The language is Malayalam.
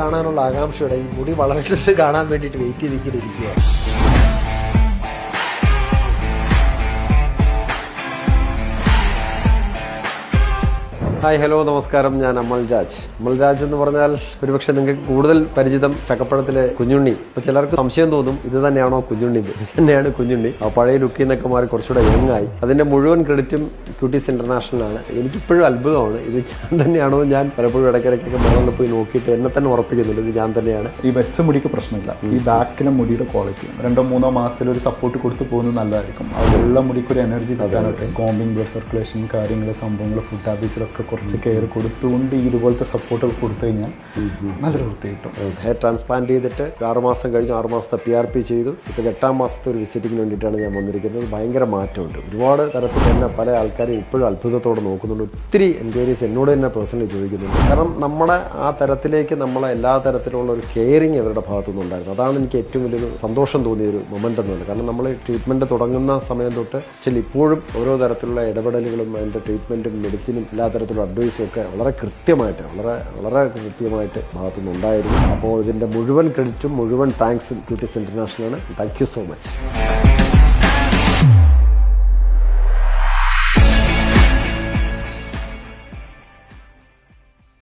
കാണാനുള്ള ആകാംക്ഷയോടെ ഈ മുടി വളർത്തുന്നത് കാണാൻ വേണ്ടിയിട്ട് വെയിറ്റ് ചെയ്തിരിക്കുക. ഹായ്, ഹലോ, നമസ്കാരം. ഞാൻ അമൽരാജ്. അമൽരാജ് എന്ന് പറഞ്ഞാൽ ഒരുപക്ഷെ നിങ്ങൾക്ക് കൂടുതൽ പരിചിതം ചക്കപ്പഴത്തിലെ കുഞ്ഞുണ്ണി. ഇപ്പൊ ചിലർക്ക് സംശയം തോന്നും, ഇത് തന്നെയാണോ കുഞ്ഞുണ്ണി? ഇത് തന്നെയാണ് കുഞ്ഞുണ്ണി. ആ പഴയ ലുക്കിൽ നിന്നൊക്കെ മാറി കുറച്ചുകൂടെ യങ്ങായി. അതിന്റെ മുഴുവൻ ക്രെഡിറ്റും ക്യൂട്ടീസ് ഇന്റർനാഷണൽ ആണ്. എനിക്കിപ്പോഴും അത്ഭുതമാണ്, ഇത് ഞാൻ തന്നെയാണോ? ഞാൻ പലപ്പോഴും ഇടയ്ക്കിടയ്ക്കൊക്കെ മറന്നു പോയി നോക്കിയിട്ട് എന്നെ തന്നെ ഉറപ്പിക്കുന്നുണ്ട് ഇത് ഞാൻ തന്നെയാണ്. ഈ വെച്ച മുടിക്ക് പ്രശ്നമില്ല. ഈ ബാക്കിലെ മുടിയുടെ ക്വാളിറ്റി 2-3 മാസത്തിൽ ഒരു സപ്പോർട്ട് കൊടുത്തു പോകുന്നത് നല്ലതായിരിക്കും. ആ വെള്ള മുടിക്ക് ഒരു എനർജി തരാനൊക്കെ കോമ്പിംഗ്, ബ്ലഡ് സർക്കുലേഷൻ കാര്യങ്ങൾ, സംഭവങ്ങൾ, ഫുഡ് ഹാബിറ്റ്സിലൊക്കെ കുറച്ച് കെയർ കൊടുത്തുകൊണ്ട് ഇതുപോലത്തെ സപ്പോർട്ടൊക്കെ കൊടുത്തു കഴിഞ്ഞാൽ നല്ലൊരു വൃത്തി കിട്ടും. ഹെയർ ട്രാൻസ്പ്ലാന്റ് ചെയ്തിട്ട് 6 മാസം കഴിഞ്ഞു. 6 മാസത്തെ PRP ചെയ്തു. ഇപ്പോൾ 8ാം മാസത്തെ ഒരു വിസിറ്റിങ്ങിന് വേണ്ടിയിട്ടാണ് ഞാൻ വന്നിരിക്കുന്നത്. ഭയങ്കര മാറ്റമുണ്ട്. ഒരുപാട് തരത്തിൽ തന്നെ പല ആൾക്കാരും ഇപ്പോഴും അത്ഭുതത്തോടെ നോക്കുന്നുണ്ട്. ഒത്തിരി എൻക്വയറീസ് എന്നോട് തന്നെ പേഴ്സണലി ചോദിക്കുന്നുണ്ട്. കാരണം നമ്മുടെ ആ തരത്തിലേക്ക് നമ്മളെ എല്ലാ തരത്തിലുള്ള ഒരു കെയറിങ് അവരുടെ ഭാഗത്തുനിന്നുണ്ടായിരുന്നു. അതാണ് എനിക്ക് ഏറ്റവും വലിയൊരു സന്തോഷം തോന്നിയൊരു മൊമെന്റ് എന്നുള്ളത്. കാരണം നമ്മൾ ട്രീറ്റ്മെന്റ് തുടങ്ങുന്ന സമയം തൊട്ട് സ്റ്റിൽ ഇപ്പോഴും ഓരോ തരത്തിലുള്ള ഇടപെടലുകളും അതിൻ്റെ ട്രീറ്റ്മെന്റും മെഡിസിനും എല്ലാ തരത്തിലുള്ള അഡ്വൈസും ഒക്കെ വളരെ കൃത്യമായിട്ട് ഭാഗത്തുനിന്നുണ്ടായിരുന്നു. അപ്പോൾ ഇതിൻ്റെ മുഴുവൻ ക്രെഡിറ്റും മുഴുവൻ താങ്ക്സും ക്യൂട്ടീസ് ഇന്റർനാഷണൽ ആണ്. Thank you so much.